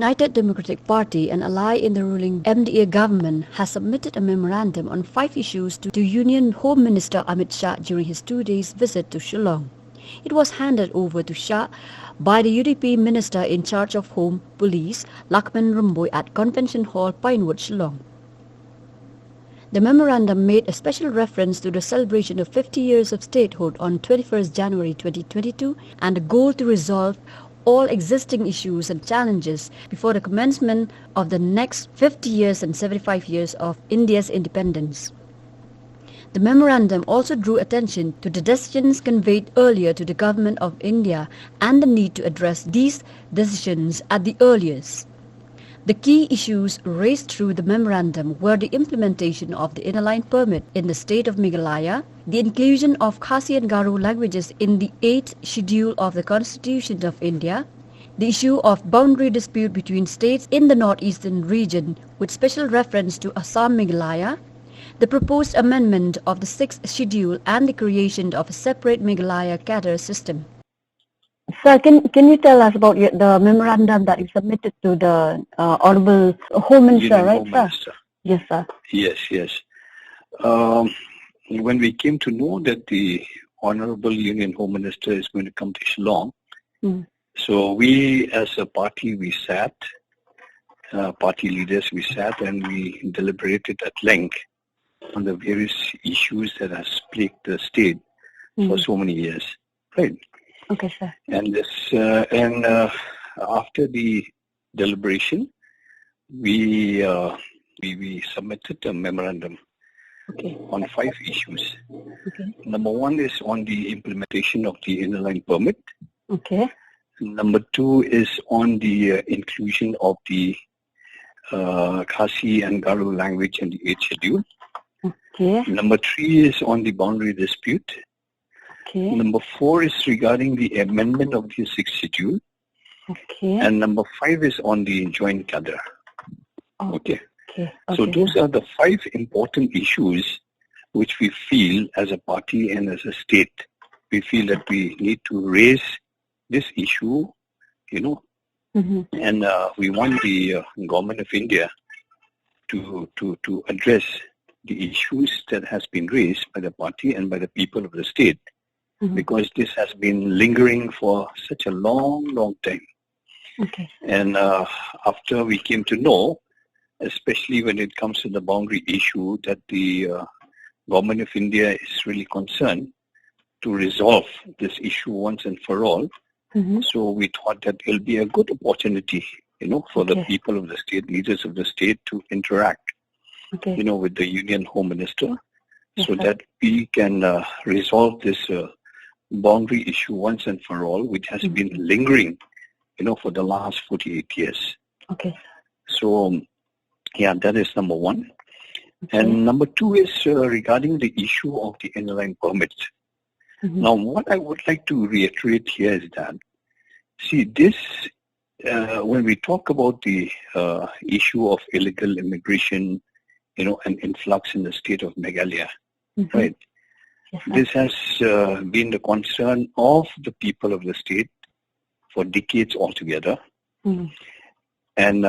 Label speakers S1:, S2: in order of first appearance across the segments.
S1: United Democratic Party, an ally in the ruling MDA government, has submitted a memorandum on 5 issues to Union Home Minister Amit Shah during his 2-day visit to Shillong. It was handed over to Shah by the UDP Minister in charge of Home Police, Lakman Rumboy, at Convention Hall, Pinewood, Shillong. The memorandum made a special reference to the celebration of 50 years of statehood on 21st January 2022 and the goal to resolve all existing issues and challenges before the commencement of the next 50 years and 75 years of India's independence. The memorandum also drew attention to the decisions conveyed earlier to the Government of India and the need to address these decisions at the earliest. The key issues raised through the memorandum were the implementation of the inner line permit in the state of Meghalaya, the inclusion of Khasi and Garo languages in the 8th schedule of the Constitution of India, the issue of boundary dispute between states in the northeastern region with special reference to Assam Meghalaya, the proposed amendment of the 6th schedule and the creation of a separate Meghalaya cadre system. Sir, can you tell us about the memorandum that you submitted to the Honorable Home Minister, right,
S2: Home Minister.
S1: Yes, sir.
S2: Yes. When we came to know that the Honorable Union Home Minister is going to come to Shillong, so we as a party, we sat, party leaders, we sat and we deliberated at length on the various issues that has plagued the state for so many years, right?
S1: Okay, sir.
S2: And after the deliberation, we submitted a memorandum on 5 issues. Number 1 is on the implementation of the inner line permit. Number 2 is on the inclusion of the Khasi and Garo language in the 8th schedule. Number 3 is on the boundary dispute. Number 4 is regarding the amendment of the 6th schedule. And number 5 is on the joint cadre. So those are the 5 important issues which we feel as a party and as a state. We feel that we need to raise this issue, and we want the government of India to address the issues that has been raised by the party and by the people of the state. Because this has been lingering for such a long time. And after we came to know, especially when it comes to the boundary issue, that the government of India is really concerned to resolve this issue once and for all. So we thought that it will be a good opportunity, for the people of the state, leaders of the state to interact, with the Union Home Minister, so that we can resolve this boundary issue once and for all, which has been lingering, for the last 48 years. So, that is number 1. And number 2 is regarding the issue of the inner line permits. Now, what I would like to reiterate here is that, see, this, when we talk about the issue of illegal immigration, and influx in the state of Meghalaya, right? This has been the concern of the people of the state for decades altogether. And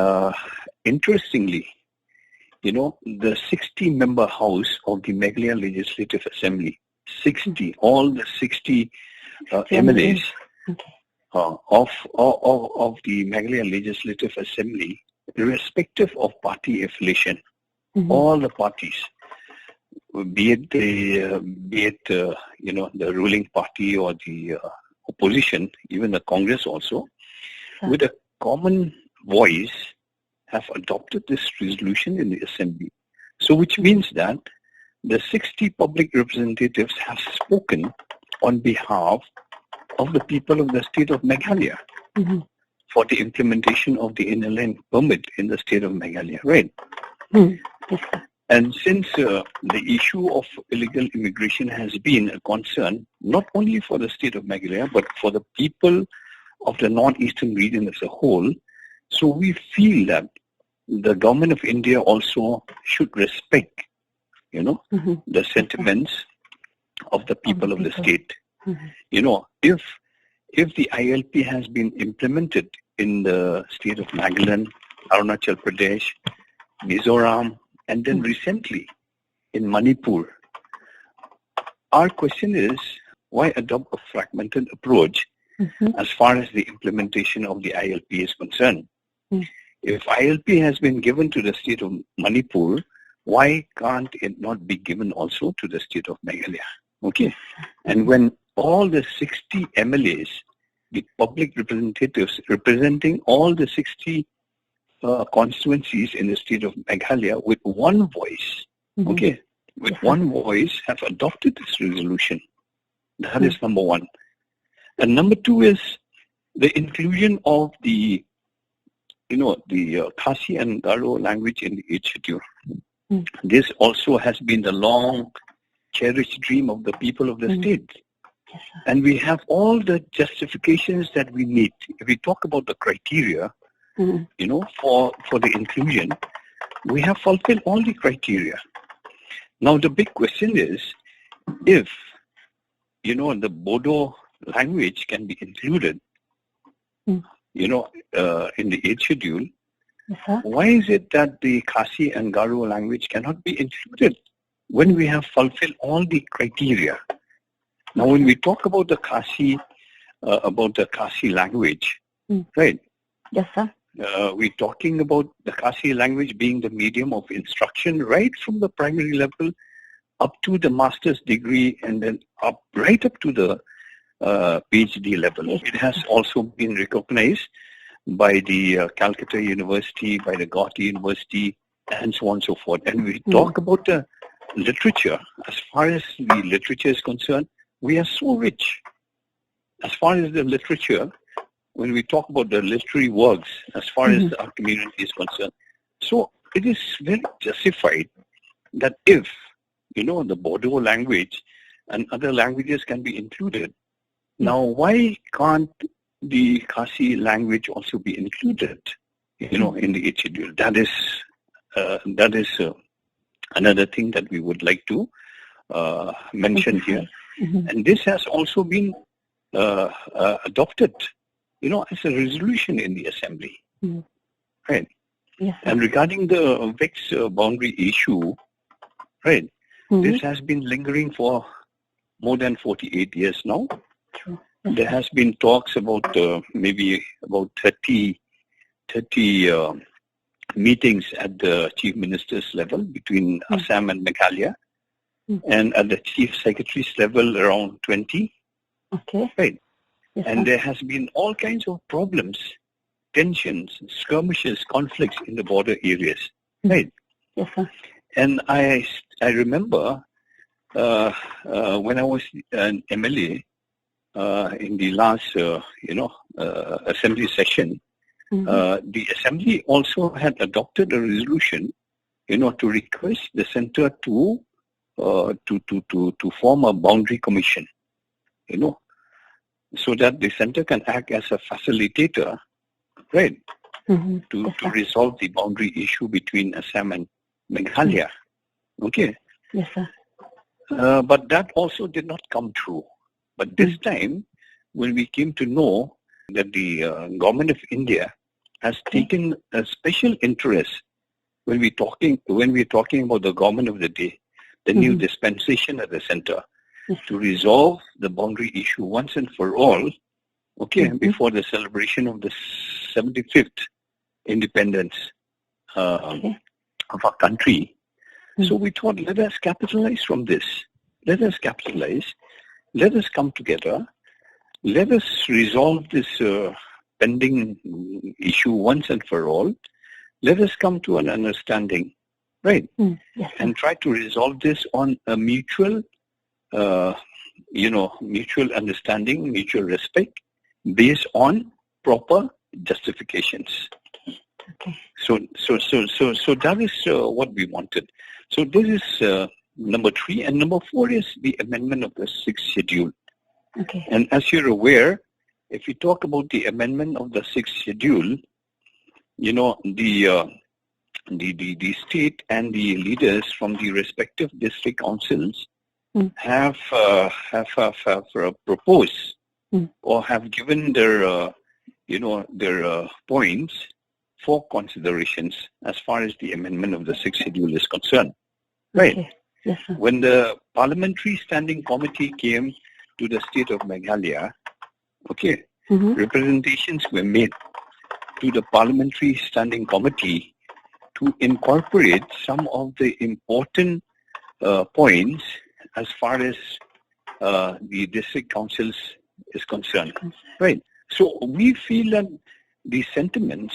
S2: interestingly, the 60-member house of the Meghalaya Legislative Assembly, all the 60 MLAs of the Meghalaya Legislative Assembly, irrespective of party affiliation, all the parties, be it the ruling party or the opposition, even the Congress also, with a common voice, have adopted this resolution in the Assembly. So which means that the 60 public representatives have spoken on behalf of the people of the state of Meghalaya for the implementation of the inner line permit in the state of Meghalaya, right? And since the issue of illegal immigration has been a concern, not only for the state of Meghalaya, but for the people of the northeastern region as a whole, so we feel that the government of India also should respect, the sentiments of the people of the state. If the ILP has been implemented in the state of Nagaland, Arunachal Pradesh, Mizoram, and then recently in Manipur. Our question is, why adopt a fragmented approach as far as the implementation of the ILP is concerned? If ILP has been given to the state of Manipur, why can't it not be given also to the state of Meghalaya? Okay. And when all the 60 MLAs, the public representatives representing all the 60 constituencies in the state of Meghalaya with one voice, okay, with one voice have adopted this resolution. That is number one. And number two is the inclusion of the, the Khasi and Garo language in the 8th schedule. This also has been the long cherished dream of the people of the state. And we have all the justifications that we need. If we talk about the criteria, for the inclusion, we have fulfilled all the criteria. Now the big question is, if, the Bodo language can be included, in the 8th schedule, why is it that the Khasi and Garo language cannot be included when we have fulfilled all the criteria? Now, when we talk about the Khasi language, right?
S1: Yes, sir.
S2: We're talking about the Khasi language being the medium of instruction right from the primary level up to the master's degree and then right up to the PhD level. It has also been recognized by the Calcutta University, by the Gautam University, and so on and so forth. And we talk about the literature. As far as the literature is concerned, we are so rich. As far as the literature, when we talk about the literary works, as far as our community is concerned, so it is very justified that if, the Bodo language and other languages can be included, now why can't the Khasi language also be included, in the 8th schedule? That is another thing that we would like to mention here. And this has also been adopted, as a resolution in the Assembly. Right?
S1: Yes,
S2: and regarding the VEX boundary issue, right, this has been lingering for more than 48 years now.
S1: True.
S2: There has been talks about maybe about 30 meetings at the Chief Minister's level between Assam and Meghalaya, and at the Chief Secretary's level around 20.
S1: Okay.
S2: Right.
S1: Yes,
S2: and there has been all kinds of problems, tensions, skirmishes, conflicts in the border areas. Right.
S1: Yes, sir.
S2: And I remember when I was an MLA in the last, Assembly session, the Assembly also had adopted a resolution, to request the Centre to form a boundary commission, so that the Centre can act as a facilitator, right, to resolve the boundary issue between Assam and Meghalaya. Okay.
S1: Yes, sir.
S2: But that also did not come true. But this time, when we came to know that the government of India has taken a special interest when we're talking about the government of the day, the new dispensation at the Centre, to resolve the boundary issue once and for all, before the celebration of the 75th independence of our country. So we thought, let us capitalize from this. Let us capitalize. Let us come together. Let us resolve this pending issue once and for all. Let us come to an understanding, right?
S1: Yes,
S2: and try to resolve this on a mutual, mutual understanding, mutual respect, based on proper justifications.
S1: Okay.
S2: So that is what we wanted. So this is number 3, and number 4 is the amendment of the 6th schedule.
S1: Okay.
S2: And as you're aware, if we talk about the amendment of the 6th schedule, the state and the leaders from the respective district councils have proposed or have given their their points for considerations as far as the amendment of the 6th schedule is concerned. Right.
S1: Okay. Yes, sir.
S2: When the Parliamentary Standing Committee came to the state of Meghalaya, representations were made to the Parliamentary Standing Committee to incorporate some of the important points as far as the district councils is concerned. Right. So we feel that the sentiments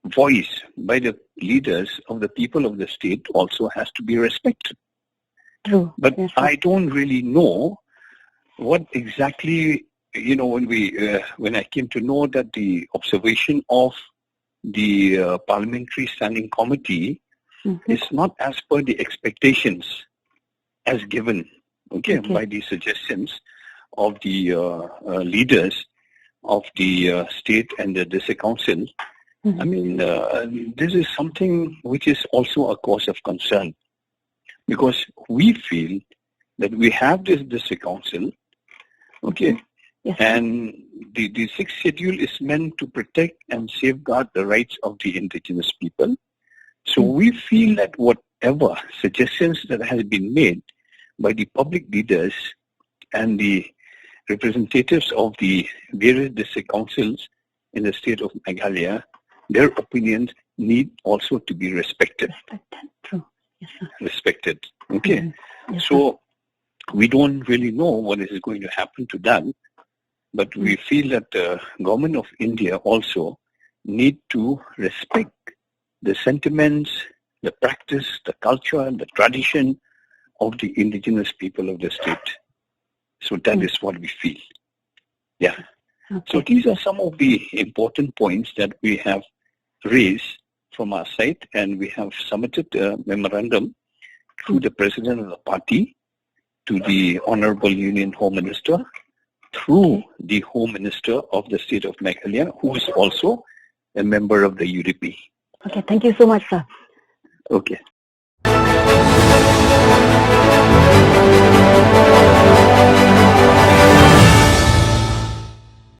S2: voiced by the leaders of the people of the state also has to be respected.
S1: True.
S2: But
S1: yes,
S2: I don't really know what exactly, when I came to know that the observation of the Parliamentary Standing Committee is not as per the expectations as given, by the suggestions of the leaders of the state and the district council. I mean, this is something which is also a cause of concern, because we feel that we have this district council,
S1: Yes.
S2: and the 6th schedule is meant to protect and safeguard the rights of the indigenous people. So we feel that whatever suggestions that has been made by the public leaders and the representatives of the various district councils in the state of Meghalaya, their opinions need also to be respected.
S1: True. Yes, sir.
S2: Respected.
S1: Yes,
S2: so we don't really know what is going to happen to that, but we feel that the government of India also need to respect the sentiments, the practice, the culture, the tradition of the indigenous people of the state. So that is what we feel. Yeah. So these are some of the important points that we have raised from our side, and we have submitted a memorandum through the president of the party to the Honorable Union Home Minister, through the Home Minister of the state of Meghalaya, who is also a member of the UDP.
S1: Okay, thank you so much, sir.
S2: Okay.